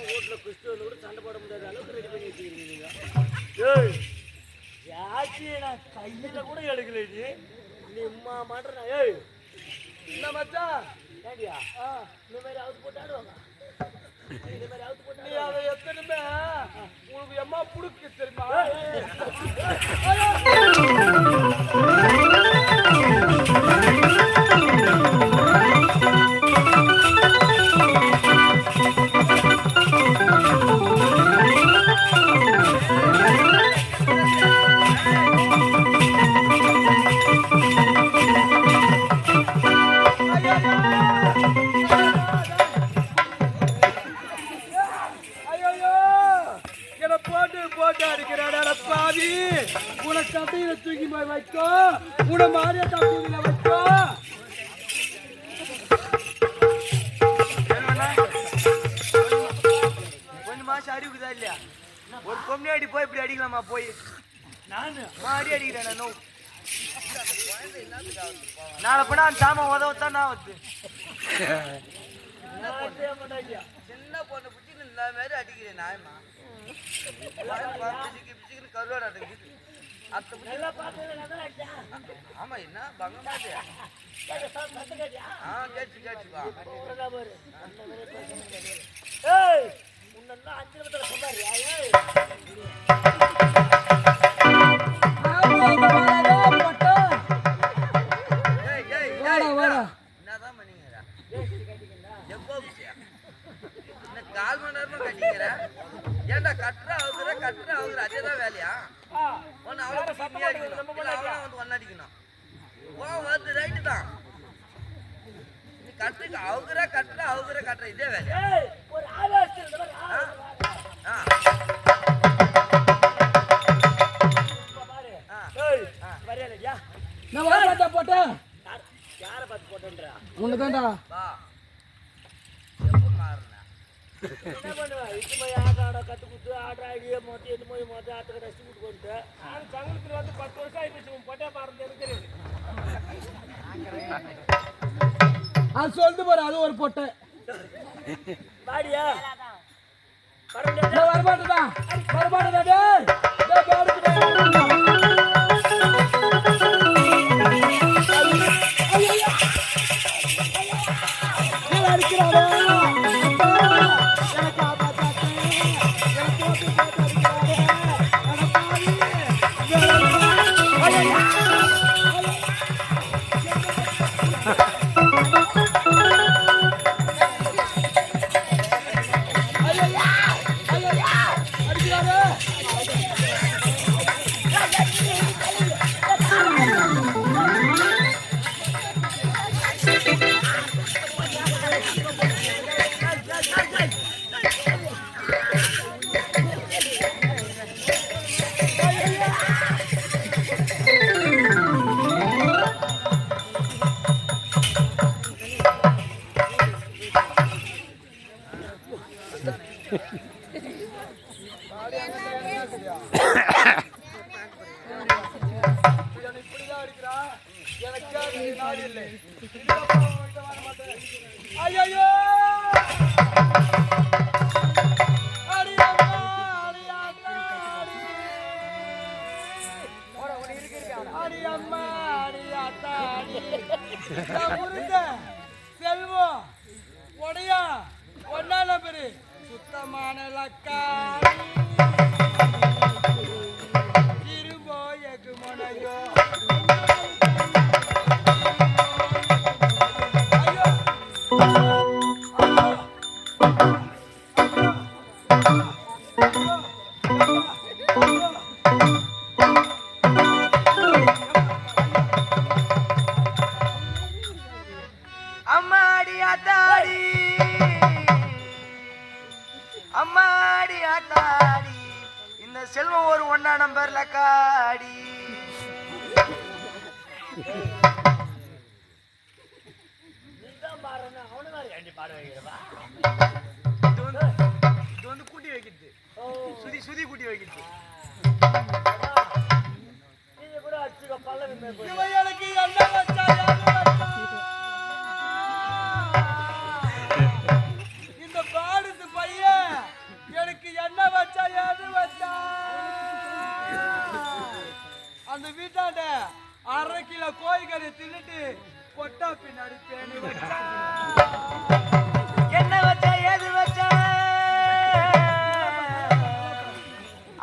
வீட்டுல குஸ்தி வந்து கூட சண்டை போட முடியாத அளவுக்கு ரெடி பண்ணி வச்சுக்கிறீங்க. நான் கையில கூட எடுக்கல நீ இம்மா மாட்டேன். ஏய் என்ன மச்சா ஏண்டியா இந்த மாதிரி அவுத்து போட்டு ஆடுவாங்க. இந்த மாதிரி அவுத்து போட்டு நீ அதை எத்தனைமே உங்களுக்கு எம்மா புடுக்கு தெரியுமா? கட்டையில தூக்கி போய் வைக்கோ உன மாறியா தூக்கில வைக்கோ. கொஞ்சம் மாசம் அறிவுக்குதா இல்லையா? ஒரு பொண்ணு அடி போய் இப்படி அடிக்கலாமா? போய் நானு மாறி அடிக்கிறேன். நோ நாளை போனா அந்த சாமான் உதவத்தான் நான் வந்து சின்ன பொண்ணை பிடிச்சி இந்த மாதிரி அடிக்கிறேன். நாயமா கருவாடு அடிக்குது. ஆமா என்ன பங்கமா கேட்டு கேட்டுப்பா. என்னதான் பண்ணீங்க? எப்போ கால் மணி நேரமா கட்டிக்கிற? ஏன்டா கட்டுற அவுக்குற அதேதான் வேலையா? ஒன்னு அவளை அடிக்கணும், அவளை வந்து ஒன்னு அடிக்கணும். வருது ரைட்டு தான். நீ கட்டுற அவுக்குற இதே வேலையா? போட்டேன் யார பார்த்து போட்டேன்றா? உன்னதான்டா. எப்ப மாறுனா என்ன பண்ணுவா? இது போய் ஆட கத்து குத்து ஆடாடிய மொத்தம் எது போய் மொத்தம் ஆத்துக்கு ரசி விட்டு கொண்டு நான் சங்கத்தில் வந்து 10 வருஷம் ஆயிடுச்சு. பொட்டே பாருங்க இருக்கிறேன். அது சொல்லிட்டு போற அது ஒரு பொட்டை பாடியா வரமாட்டா செல்வம் உடையா ஒன்னால பேரு சுத்தமான லக்காரி திரும்போயக்கு முனையோ அம்மாடி அத்தாடி ஒன்னா நம்பர்ல காடி இது வந்து கூட்டி வைக்கிறது சுதி சுதி கூட்டி வைக்கிறது எனக்கு என்ன வச்சா இந்த பாடுது பையன் எனக்கு என்ன வச்சா எது வச்சா அந்த வீட்டாண்ட 1/2 கிலோ கோழிக்கறி தின்னுட்டு கொட்டா பின்னாடி பேணி வச்சா என்ன வச்சா ஏது வச்சா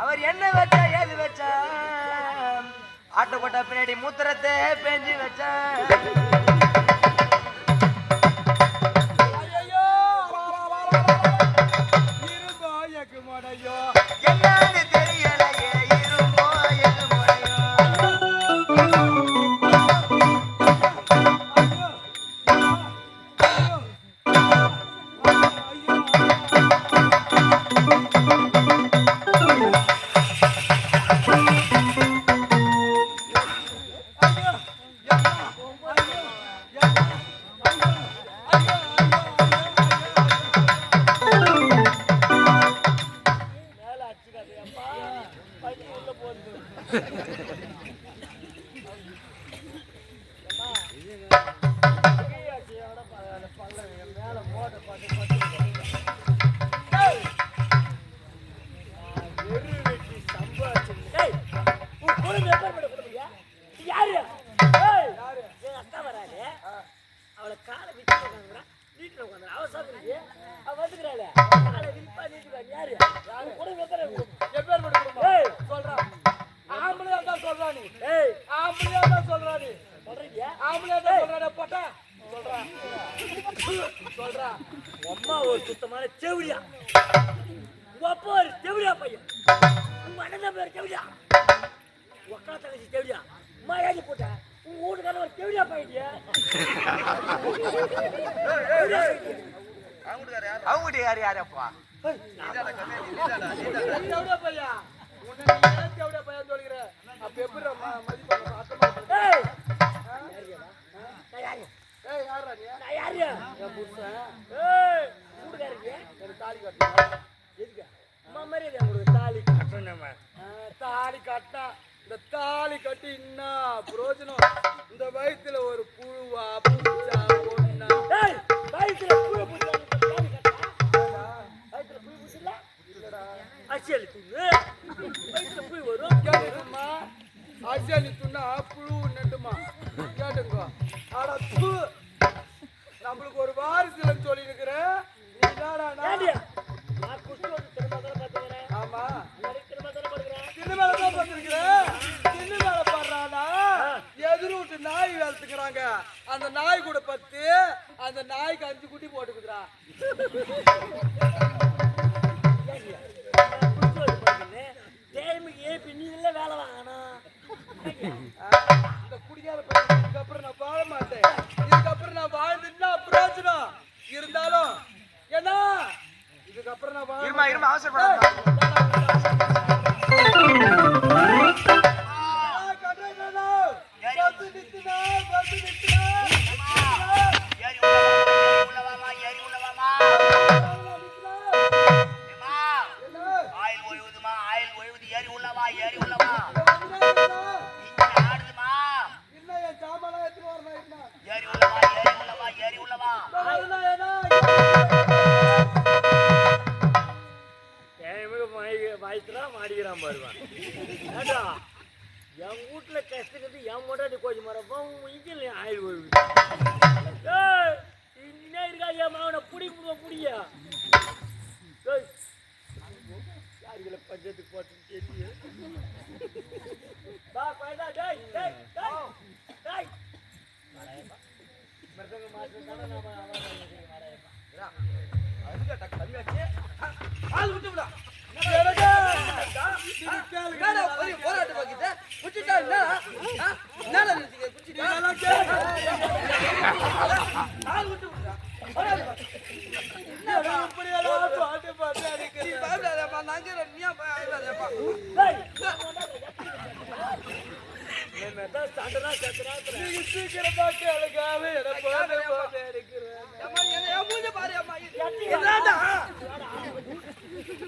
அவர் என்ன வச்சா ஏது வச்சா ஆட்டு கொட்டா பின்னாடி மூத்திரத்தை பேஞ்சு வச்சா இரும்போ எக்கு மடையோ என்னன்னு தெரியலையே இரும்போ எது முறையோ அம்மா ஒரு சுத்தமான செவிலியா உங்க அப்பா ஒரு செவிலியா பையன் உங்க அண்ணன் பேர் செவிலியா ஒக்கா தங்கச்சி செவிலியா அம்மா ஏறி போட்ட உங்க வீட்டுக்காரன் ஒரு செவிலியா பையன் அவங்க யாரு யாரப்பா செவிலியா பையா உன்னை நீ ஏன் செவிலியா பையன் சொல்லிக்கிற அப்ப எப்படி மதிப்பு யாரா நீ நான் யாரு என் புருஷன் ஏய் கூடுகாரங்க எனக்கு தாலி கட்டணும் எதுக்கு அம்மா மாதிரி உங்களுக்கு தாலி கட்டணும் தாலி கட்டா இந்த தாலி கட்டி என்ன பிரயோஜனம் இந்த வயித்துல ஒரு புழுவா பூச்சா ஒண்ணா ஏய் வயித்துல புழு பூச்சா தாலி கட்டா வயித்துல புழு பூச்சல இல்லடா அசியல் துண்ணு வயித்துல புழு வரும் கேளுமா அசியல் துண்ணா புழு நண்டுமா கேட்டுங்க அட தூ நம்மளுக்கு ஒரு வாரிசுல சொல்லி இருக்கிறேன் ஆமா திருமணம் பார்த்திருக்கிறேன் திருமண படுறானா எதிர்விட்டு நாய் வளர்த்துக்கிறாங்க அந்த நாய் கூட பத்து அந்த நாய்க்கு 5 குட்டி போட்டுக்குதுரா வேலை வாங்கணும் இந்த குடிக்கார பையன் இதுக்கப்புறம் நான் வாழ மாட்டேன் இதுக்கப்புறம் நான் வாழ்ந்துன்னா பிரயோஜனம் இருந்தாலும் என்ன இதுக்கப்புறம் நான் வாழ இருமா அவசரப்படாத மாடிக்கிறான் பாருவான் என் வீட்டுல கஷ்டக்கிறது என் மொட்டாட்டி கோச்சி மரப்பா இன்ஜின் ஆயில் போயிடுது இன்னும் இருக்கா என் மாவனை புடிய யாருகளை பஞ்சத்துக்கு போட்டுன்னு தெரியும் மருந்தங்க மாற்றம் தானே நம்ம அதுக்கட்டா கம்மியாச்சு ஆள் விட்டு விடா போராட்ட பாக்கிட்ட குச்சிட்டா ஆகாதேப்பா. டேய் என்னதான் சண்டனா சண்டனா நீ சீக்கிரமா கேளுகாவே எனக்கு போதே இருக்கிறேன் அம்மா என்ன மூஞ்ச பாரு அம்மா. இராடா.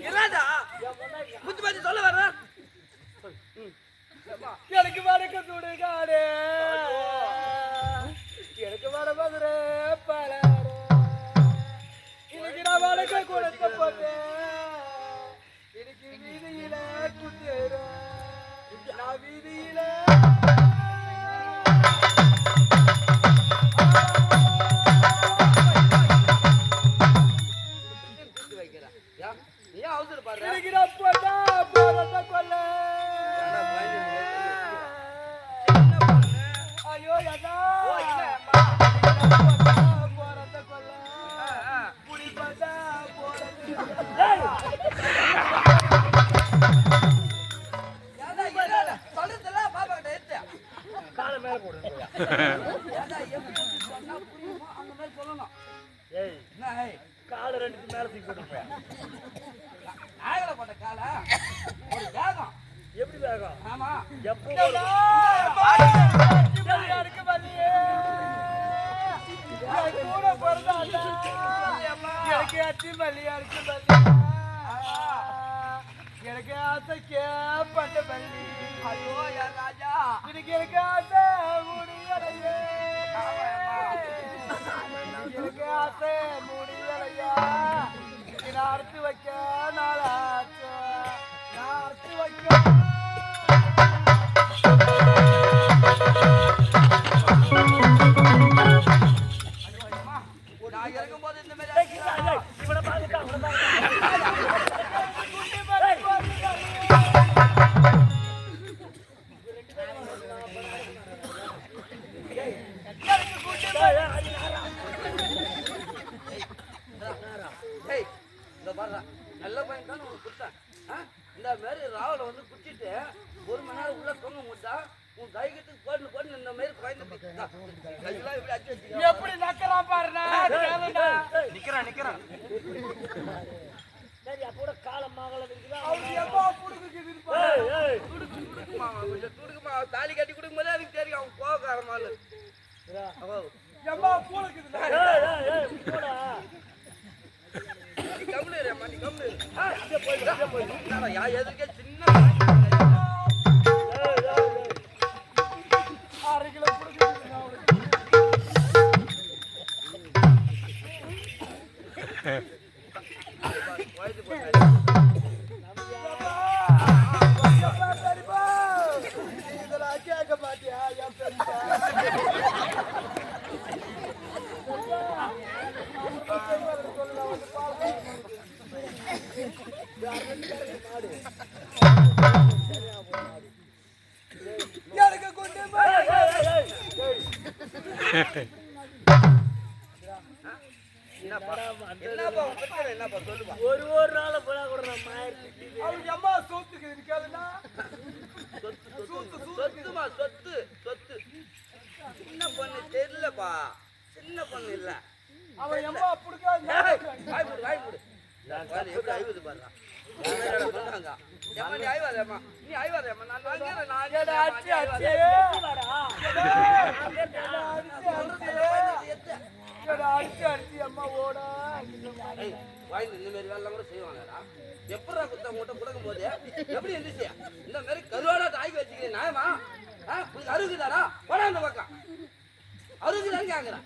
இராடா. புத்தி பத்தி சொல்ல வர. எனக்கு வடக்கு சுடுகாடு எனக்கு வட மதுரை பலாடு இன்னைக்கு நான் வடக்க கொடுத்த போட்டேன் இன்னைக்கு வீதியில குத்துறேன் நான் வீதியில நீ அவசர பாரு. இன்னைக்கு நான் போட்டா போறத கொல்ல ஐயோ யதா போறத கொல்ல புடி பந்தா போறது சொல்றதெல்லாம் பாப்பா கிட்ட எடுத்து கால மேல போடு எப்படி சொன்னா புரியுமோ அந்த மாதிரி சொல்லணும். ஏய் என்ன ஏய் கால ரெண்டுக்கு மேல தூக்கி போட்டு ஆகல போட்ட கால ஒரு வேகம் எப்படி வேகம் ஆமா எப்போ யாருக்கு வலியே கூட பிறந்தாண்டா எனக்கு அச்சி மல்லியா இருக்கு எனக்கு ஆசை கேப்பட்ட பள்ளி ஐயோ யா ராஜா இன்னைக்கு எனக்கு ஆசை முடியலையே எனக்கு ஆசை முடியலையா நான் அறுத்து வைக்க நாளாச்சு நான் அறுத்து வைக்க நான் இறங்கும் போது இந்த மாதிரி இவனை பாருக்கா இந்த பாரு நல்ல பையன் தான் உனக்கு கொடுத்தேன். இந்த மாதிரி ராவலை வந்து குடிச்சிட்டு 1 மணி நேரம் உள்ள தூங்க முடியா உன் தைரியத்துக்கு போட்டு போட்டு இந்த மாதிரி கையெல்லாம் இப்படி அடிச்சு வச்சுக்க. எப்படி நக்கறான் பாருடா நிக்கிறான் சரி அப்போட காலம் மகளம் இருக்குதா துடுக்குமா தாலி கட்டி கொடுக்கும் போதே அதுக்கு தெரியும் அவன் கோவக்காரமானு. நீ கம்முனு இரு அம்மா, நீ கம்முனு இரு. யா எதுக்கே சின்ன 6 கிலோ புடுக்குது வயது போட்டாரு. இதெல்லாம் கேட்க மாட்டியா என் பெருசா எனக்கு கொண்டு என்னப்பா உன் பிரச்சனை என்னப்பா சொல்லுப்பா. ஒரு நாள் போனா கூட நான் மாயிருக்கு அவங்க அம்மா சோத்துக்கு கேளுனா சொத்துமா சொத்து சொத்து சின்ன பொண்ணு தெரியலப்பா சின்ன பொண்ணு இல்ல அவன் அம்மா புடிக்காது வாய் மூடு எப்படி ஐவது பாருங்க சொன்னாங்க நீ ஐவாதேம்மா நீ ஐவாதேம்மா நான் அடிச்சு அம்மா ஓட வாய்ந்து இந்த மாதிரி வேலை கூட செய்வாங்கடா. எப்படா குத்த மூட்டை கொடுக்கும் போது எப்படி இருந்துச்சு இந்த மாதிரி கருவாடா தாய்க்கு வச்சுக்கிறேன் நியாயமா? அருகுதாரா போடா அந்த பக்கம் அருகுதான்னு கேட்கிறேன்.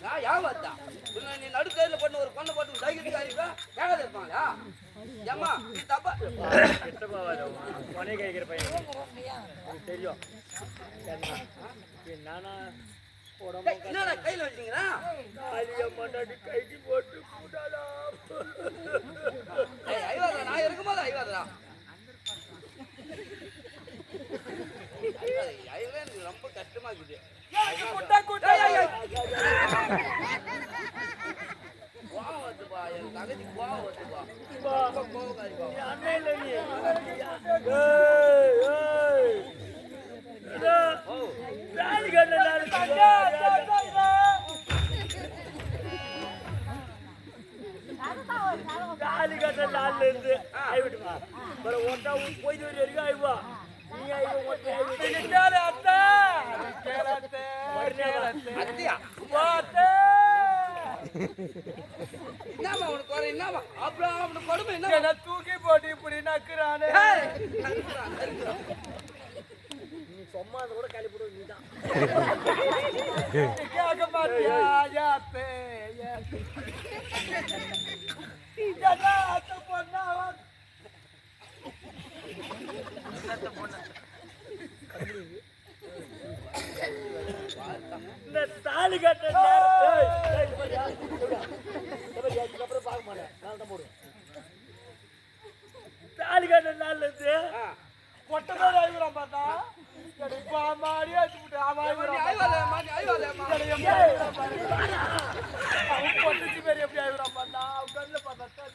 நான் யாவத்தா நீ நடுக்கையில பண்ண ஒரு பொண்ணை போட்டு தைக்கிறதுக்கு அனுப்பா கேட்காத இருப்பாங்களா? ஏம்மா நீ தப்பா பணி கேட்கிற பையன் தெரியும் நானா என்னடா கையில வச்சீங்களா? கைக்கு போட்டு கூடாதா ஐவாதா நான் இருக்கும்போது ஐவாதா எனக்கு ரொம்ப கஷ்டமா இருக்குது. கோவம் வருதுப்பா என் தங்கச்சி கோவம் வருதுப்பா கோவக்காரிப்பா. தாலி கட்ட நாள்ல இருந்து ஆயிவிட்டுமா ஒன்றா போயிட்டு வரைக்கும் ஆயிவா நீ என்னமா உனக்கு குறை என்னமா அப்புறம் அவனுக்கு கொடுமை என்ன தூக்கி போட்டு இப்படி நக்குறானே நீ சும்மா கூட கழிப்பிடு நீதான் கேட்க மாட்டியா இந்த தாலி கட்ட அப்புறம் பார்க்க மாட்டேன் நான் தான் போடுவேன் தாலி கட்ட நாள்ல இருந்து கொட்டை மாதிரி ஆகிடுறான் பார்த்தா மாடியே கொட்டச்சு பேர் எப்படி ஆகிடுறான் பார்த்தா அவன் கண்ணில் பார்த்தா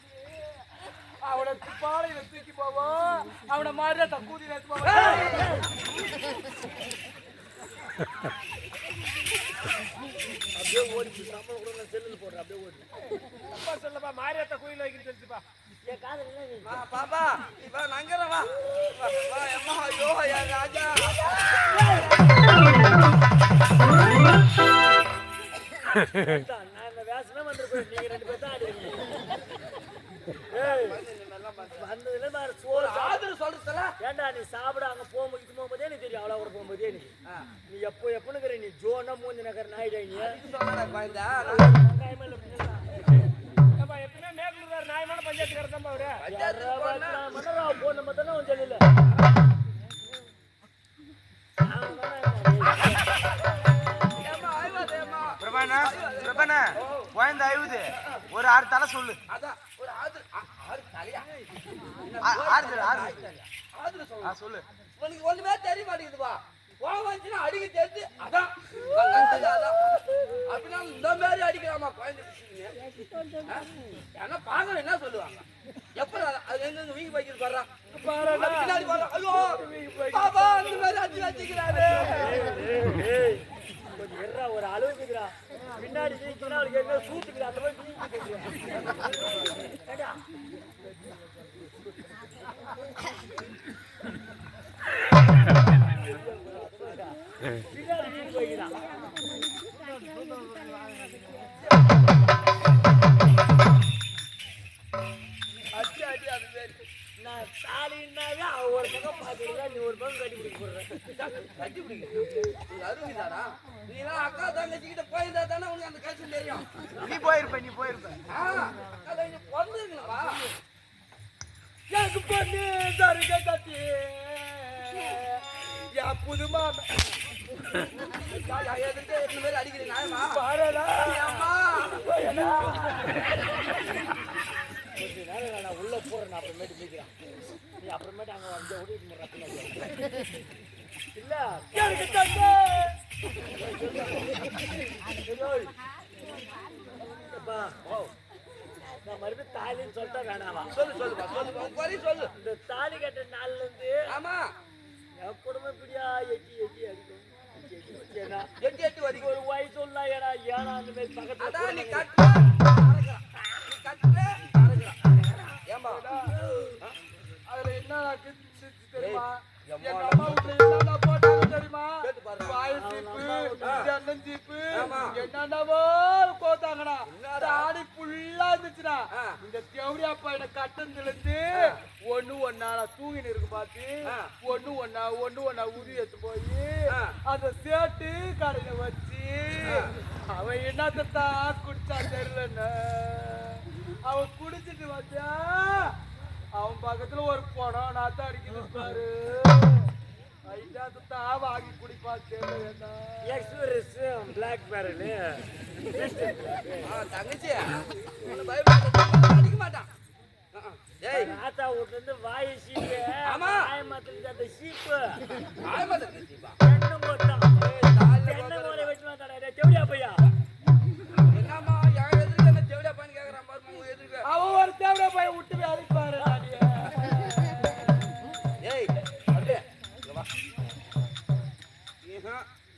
அவனை பாலையில தூக்கி போவோம் அவனை மாதிரியா தக்கூதி நேற்று அப்படியே ஓடிச்சு சம்பளம் கூட நான் செல்லுல போடுறேன் அப்படியே ஓடி அப்பா சொல்லப்பா மாரியாத்தா கோயில் வைக்கிட்டு தெரிஞ்சுப்பா என் காதல் பாப்பா இப்ப நங்கற வா வா அம்மா ஐயோ யா ராஜா நான் இந்த வேஷமே வந்துருப்பேன் நீங்க ரெண்டு பேரும் தான் ஆடுவீங்க வந்ததுல நான் சோறு ஆதரவு சொல்றதுல ஏண்டா நீ சாப்பிட அங்க போகும்போதே நீ தெரியும் அவ்வளோ கூட போகும்போதே நீ எப்போனுக்கிற நீ ஜோனா மூஞ்சி நகர் நாயிடா நீ குழந்தா எப்பவுமே மேற்கொள்ளாரு நாயமான பஞ்சாயத்துக்காரர் தான் அவரு போன மட்டும் அவன் சொல்லல குழந்தை அழுவுது ஒரு 6 தலை சொல்லு அதான் ஒரு ஆறு தலையா சொல்லு உனக்கு ஒண்ணுமே தெரிய மாட்டேங்குதுப்பா கோவம் வந்துச்சுன்னா அடிக்க தெரிஞ்சு அதான் அப்படின்னா இந்த மாதிரி அடிக்கலாமா குழந்தை ஏன்னா பாக்கணும் என்ன சொல்லுவாங்க எப்ப அது எங்க வீங்கி போய்க்கிட்டு பாடுறான் பின்னாடி பாடுறான் ஐயோ பாப்பா அந்த மாதிரி அடிச்சு வச்சுக்கிறாரு ஒரு அளவுக்குறா பின்னாடி நீக்கினா அவளுக்கு என்ன சூட்டுக்குது அந்த மாதிரி பின்னாடி நீக்கி போய்க்கிறான் அடி அடி அது மாதிரி நான் தாலின்னாவே ஒரு பக்கம் பார்த்துருக்கா நீ ஒரு பக்கம் கட்டி பிடிக்க போடுறேன் கட்டி பிடிக்க அருவிதானா நீ எல்லாம் அக்கா தங்கச்சிக்கிட்ட போயிருந்தா தானே உனக்கு அந்த கஷ்டம் தெரியும் நீ போயிருப்ப அக்கா தங்கச்சி பிறந்துருங்களா எனக்கு பண்ணி தருக கட்டி என் புதுமா எதுக்கு இந்த மாதிரி அடிக்கிறீங்க நியாயமா பாடலா அம்மா கொஞ்ச நேரம் நான் உள்ள போறேன் அப்புறமேட்டு நிற்கிறேன் நீ அப்புறமேட்டு அங்க வந்து இல்ல எனக்கு தங்க நான் மறுபடியும் தாலின்னு சொல்லிட்டா வேணாமா சொல்லு இந்த தாலி கட்ட நாள்ல இருந்து ஆமா என் குடும்பம் இப்படியா எட்டி எட்டி அடிக்கும் எட்டி எட்டி வரைக்கும் ஒரு வயசு சொல்லா ஏன்னா ஏன்னா அந்த மாதிரி பக்கத்துல நீ கட்டுற ஏம்பா அதுல என்ன தெரியுமா எங்க அம்மா வீட்டுல என்னென்ன போட்டாங்க தெரியுமா ஜன்னஞ்சீப்பு என்னென்னவோ போட்டாங்கடா தாடி ஃபுல்லா இருந்துச்சுடா இந்த தேவடி அப்பா என்ன கட்டத்துல இருந்து ஒண்ணு ஒன்னா தூங்கின்னு இருக்கு பாத்து ஒண்ணு ஒன்னா உரி எடுத்து போய் அத சேட்டு கடையில வச்சு அவன் என்னத்தான் குடிச்சா தெரியலன்னு அவன் குடிச்சிட்டு வந்தா அவன் பக்கத்துல ஒரு படம் நாத்தா அடிக்குது பாரு வாங்கி குடிப்பா தெரியல எக்ஸ்பிரஸ் பிளாக் பேரல் தங்கச்சி அடிக்க மாட்டான் நாத்தா வீட்டுல இருந்து வாய் சீப்பு ஆயமாத்துல அந்த சீப்பு எண்ணம் போட்டான் எண்ணெய் மோரை வச்சு மாட்டாடா தேவடியா பையா என்னம்மா என் எதிர்க்க என்ன தேவடியா பையன் கேக்குறான் பாரு எதிர்க்க அவன் ஒரு தேவடியா பையன் விட்டு போய் அடிப்பாரு ஏய் அப்படியே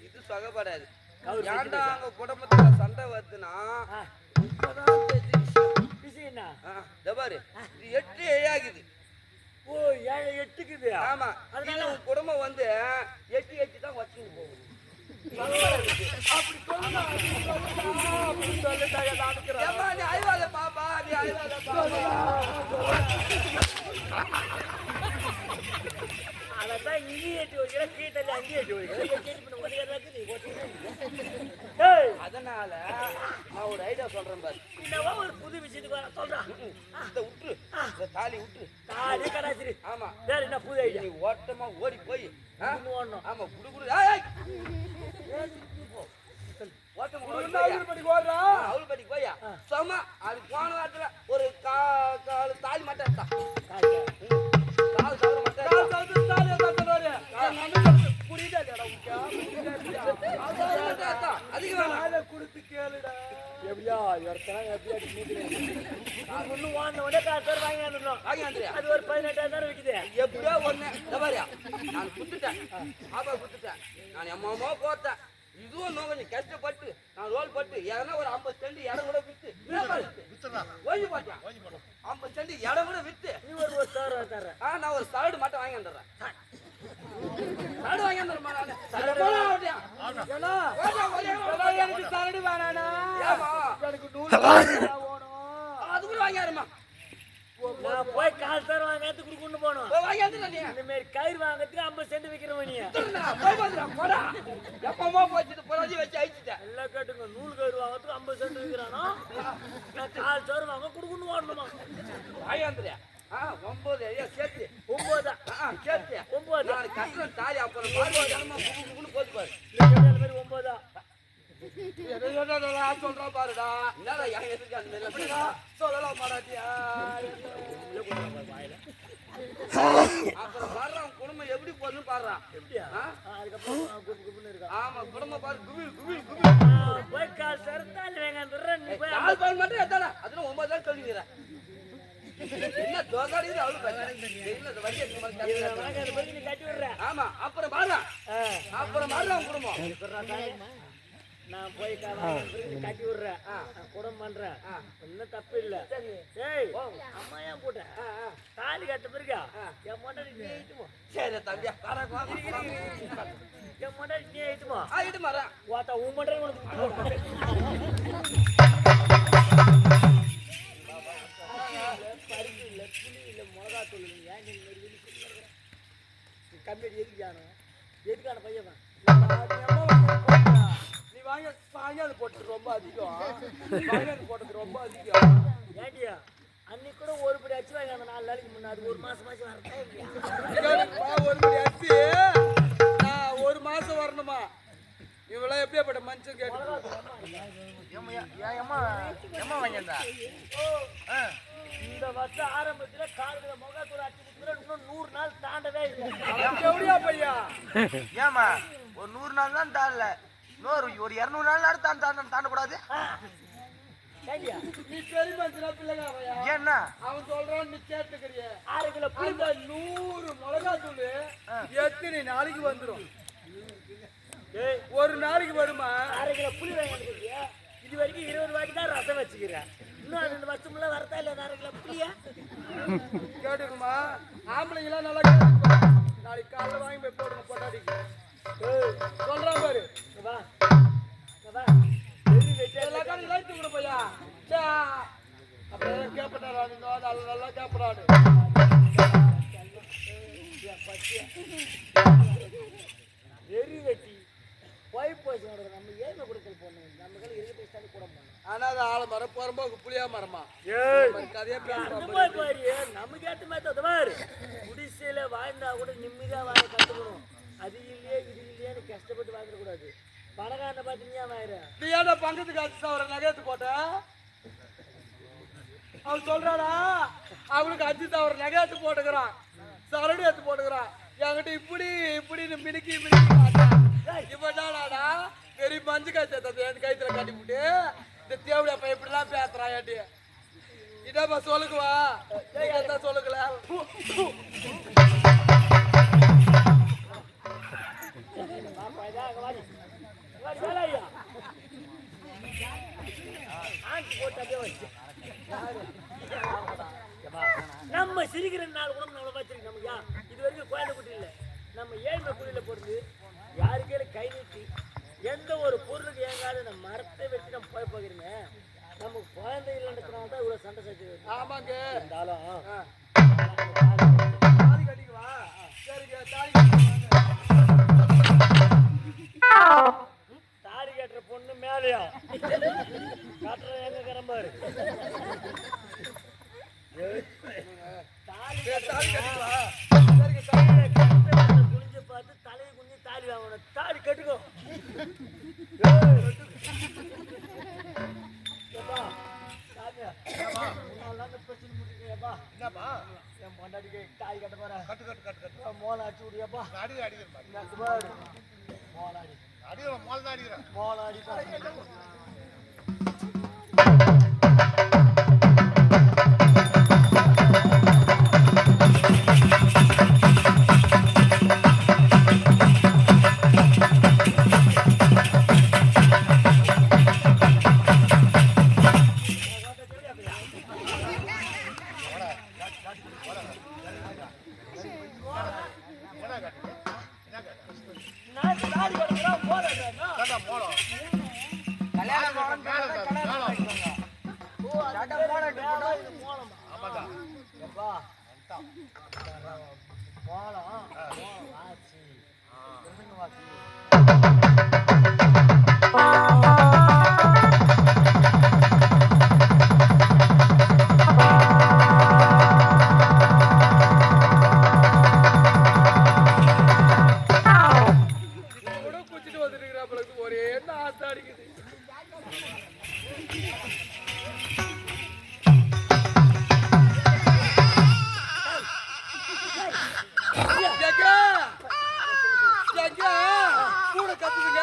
இது சகப்படாது ஏன்டா அவங்க குடும்பத்துல சண்டை வருதுன்னா எட்டுனா இதோ பாரு இது 8 ஆகுது. ஓ 7 எட்டுக்குது. ஆமா அதனால உன் குடும்பம் வந்து 8 தான் வச்சுட்டு போகும். அப்படி சொல்லுடா, அப்படி சொல்லிட்டாங்க நானுக்குறேன். ஏம்மா, நீ அழுவாத பாப்பா, நீ அழுவாத பாப்பா. அதான் இங்கேயும் எட்டி வைக்கிற, கீட்டல அங்கேயும் எட்டி வைக்கிற. அதனால நான் ஒரு ஐடியா சொல்றேன் பாரு. என்னவா ஒரு புது விஷயத்துக்கு வர சொல்றான். இத விட்டுரு, இந்த தாலி விட்டுரு. தாலி கடாசிரி. ஆமா வேற என்ன புது ஐடியா? நீ ஓட்டமா ஓடி போய் ஓடணும். ஆமா குடு குடு. ஏய் ஓட்டமா ஓடி போய் அவள் படி போயா சும்மா அது போன வாரத்துல ஒரு கால் தாலி மட்டும் எடுத்தான். கால் தவிர மட்டும் அதுக்கு வேணாம் கொடுத்து கேளுடா. எப்படியா ஒண்ணு வாங்கின உடனே காசு வாங்கி வந்துடணும். வாங்கி வந்துறியா? அது ஒரு 18,000 விக்குது. எப்படியோ ஒண்ணு தவறியா நான் குத்துட்டேன், பாப்பா குத்துட்டேன், நான் எம்மாமோ போட்டேன். இதுவும் கொஞ்சம் கஷ்டப்பட்டு நான் ரோல் பட்டு எதனா ஒரு 50 சென்ட் இடம் கூட வித்து ஓய்வு போட்டேன். 50 சென்ட் இடம் கூட வித்து நீ ஒரு சார் தர. நான் ஒரு சரடு மட்டும் வாங்கி வந்துடுறேன். சரடு வாங்கி வந்துடுறேன் எனக்கு சரடு வேணானா? எனக்கு நூல் அது கூட வாங்கிடுமா? நான் போய் கால் சார் வாங்கிறதுக்கு கொடுக்கொண்டு போனோம். வாங்கி வந்துடுறேன். இந்த மாதிரி கயிறு வாங்கிறதுக்கு 50 சென்ட் விற்கிறவன் நீ. எப்பமா போச்சுட்டு புரட்சி வச்சு அழிச்சிட்டேன். எல்லாம் கேட்டுங்க, நூல் கயிறு வாங்கிறதுக்கு 50 சென்ட் விற்கிறானோ, நான் கால் சார் வாங்க கொடுக்கொண்டு போடணுமா? வாங்கி வந்துடுறியா? 9 சேர்த்து 9 சேர்த்து 9 நான் கட்டுறேன் தாலி. அப்புறம் பாரு போச்சு பாரு. இந்த மாதிரி 9 சொல்றான் பாருடா. என்னடா எதுக்கு அந்த மாதிரி சொல்லலாம் மாட்டாட்டியா? அப்புறம் பாடுறான் குடும்பம் எப்படி போதுன்னு பாடுறான். எப்படியா? அதுக்கப்புறம் குப்பு குப்புன்னு இருக்கா. ஆமா குடும்பம் பாரு குவில் குவில் குவில். போய் கால் சரத்தால் வேங்க நீ போய் கால் பால் மட்டும் எத்தாடா. அதுல 9 தான் சொல்லிக்கிறேன். என்ன தோகாடி அவளுக்கு கட்டி விடுற. ஆமா அப்புறம் பாடுறா. அப்புறம் பாடுறான் குடும்பம். நான் போய் கட்டி விடுறேன், குடம் பண்றேன், ஒன்னும் தப்பு இல்ல. ஏய் அம்மா ஏன் போட்டேன் தாலி கட்ட பிறகு என் மொண்டாடி நீ ஆயிட்டுமோ? சரி தம்பியா என் மொண்டாடி நீ ஆயிட்டுமோ? ஆயிட்டு மாறா ஓத்தா உன் மொண்டாடி உனக்கு பருப்பு இல்லை, புளி இல்லை, மிளகாத்தூள் இல்லை. ஏன் கம்பி எதுக்கான எதுக்கான பையன் நீ வாங்கி அது போட்டு ரொம்ப அதிகம். வாங்கி போட்டது ரொம்ப அதிகம். ஏண்டியா அன்னைக்கு கூட ஒரு படி அச்சு வாங்க அந்த 4 நாளைக்கு முன்னாடி 1 மாசம் வரட்டே ஒரு மணி அச்சு நான் 1 மாசம் வரணுமா? இவ்வளவு எப்படியாப்பட்ட மனுஷன் கேட்டு இந்த வருஷம் ஆரம்பத்துல காலையில முகத்தூர் அச்சு கொடுத்துற இன்னும் 100 நாள் தாண்டவே இல்லை. எப்படியா பையா? ஏமா ஒரு 100 நாள் தான் தாண்டல, இன்னொரு ஒரு 200 நாள் தாண்டக்கூடாது. நீ பெரிய மனுஷனா பிள்ளைங்க ஏன்னா அவன் சொல்றான், நீ கேட்டுக்கிறிய 6 கிலோ புளி 100 மிளகாத்தூள் எத்தனை நாளைக்கு வந்துடும்? ஒரு நாளைக்கு வருமா? 6 கிலோ புளி வாங்கிட்டு இது வரைக்கும் 20 வாட்டி தான் ரசம் வச்சுக்கிறேன். இன்னும் 2 வருஷம்ல வரதா இல்ல 6 கிலோ புளியா? கேட்டுக்குமா? ஆம்பளைங்களாம் நல்லா கேட்டுப்பா. நாளைக்கு காலைல வாங்கி போய் போடுங்க பொட்டாடிக்கு. சொல்றான் பாரு. வா வா எல்லா காலையும் லைட்டு கூட போயா அப்படியே கேப்பட்டாரு. நல்லா கேப்படாடு. வெறி வெட்டி போய் போச்சு நம்ம ஏழ்மை கொடுக்கல் போடணும். நம்ம கையில் இருக்க பேசாது கூட போகணும். ஆனா அது ஆலமரம் புறம்போக்கு புளியா மரமா கதையா பாரு. நமக்கு ஏற்ற மாதிரி தவிர குடிசையில வாழ்ந்தா கூட நிம்மதியா வாழ கத்துக்கணும். அது இல்லையே இது இல்லையான்னு கஷ்டப்பட்டு வாங்கிடக்கூடாது. பணக்காரனை பார்த்து நீ வாயிர நீ ஏன்னா பங்கத்துக்கு அடிச்சு அவரை நகையத்து போட்ட? அவன் சொல்றானா அவனுக்கு அடிச்சு அவர் நகையத்து போட்டுக்கிறான், சரடு எடுத்து போட்டுக்கிறான். என்கிட்ட இப்படின்னு மினுக்கி இவனாடா பெரிய மஞ்சு காய்ச்சத்தை என் கைத்துல கட்டி விட்டு இந்த தேவையா பையன் இப்படிலாம் பேசுறான். ஏட்டி இதப்பா சொல்லுக்குவா சொல்லுக்கல. ஆண்டி போட்டாலே வச்சு நம்ம சிரிக்கிற நாள் கூட நம்மளை வச்சிருக்கு நம்ம யா இது வரைக்கும் குழந்தை குட்டி இல்லை நம்ம ஏழ்மை குழியில போடுறது யாருக்கே கை நீட்டி எந்த ஒரு பொருளுக்கு ஏங்காது நம்ம மரத்தை வச்சு நம்ம போய் போகிறீங்க நமக்கு குழந்தை இல்லைன்றதுனால தான் இவ்வளோ சண்டை சச்சு ஆமாங்க இருந்தாலும் தாலி கட்டிக்குவா சரிங்க தாலி கட்டுற பொண்ணு மேலையா கட்டுற எங்க கிளம்பாரு தாலி கட்டிக்குவா குனிஞ்சு பார்த்து தலையை குனிஞ்சு தாலி வாங்கணும் தாலி கட்டுக்கோ என்னப்பா என் பொண்டாட்டிக்கு தாலி கட்ட போறேன் கட்டு மோளை அடிச்சு விடியாப்பா அடிக்கிறேன் மோளாடி அடிக்கிறேன் மோல் தான் அடிக்கிறேன் மோளாடி ஒரே ஆசை அடிக்குது கூட கத்துதுங்க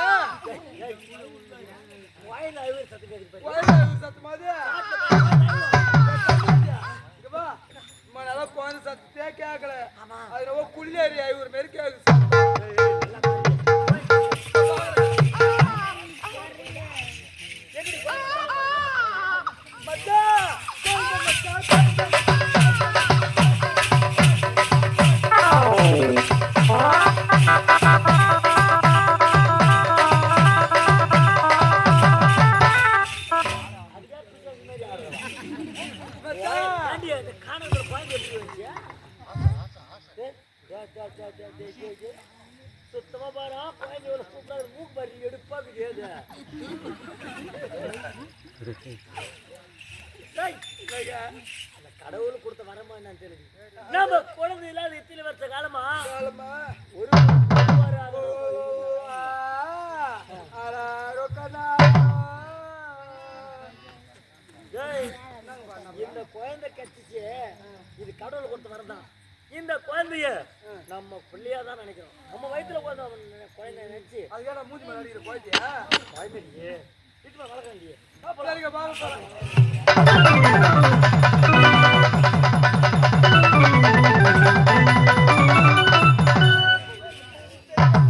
சத்து மாதிரி நல்லா குழந்தை சத்தே கேட்கல அது ரொம்ப குள்ளேறி ஐவர் மாரி கேக்குது சுத்தமா பாரா குழந்தை சூப்பரா மூக்கு பாரு எடுப்பா கிடையாது அந்த கடவுள் கொடுத்த வரமா என்னன்னு தெரியுது நம்ம குழந்தை இல்லாத இத்தனை வருஷ காலமா ஒரு இந்த குழந்தை கட்சிச்சு இது கடவுள் கொடுத்த வரதான் இந்த குழந்தைய நம்ம பிள்ளையா தான் நினைக்கிறோம் நம்ம வயிற்றுல குழந்தை நினைச்சு அதுக்காக மூஞ்சி மேல அடிக்கிற குழந்தையா குழந்தையே வீட்டுல வளர்க்க வேண்டிய பாப்பா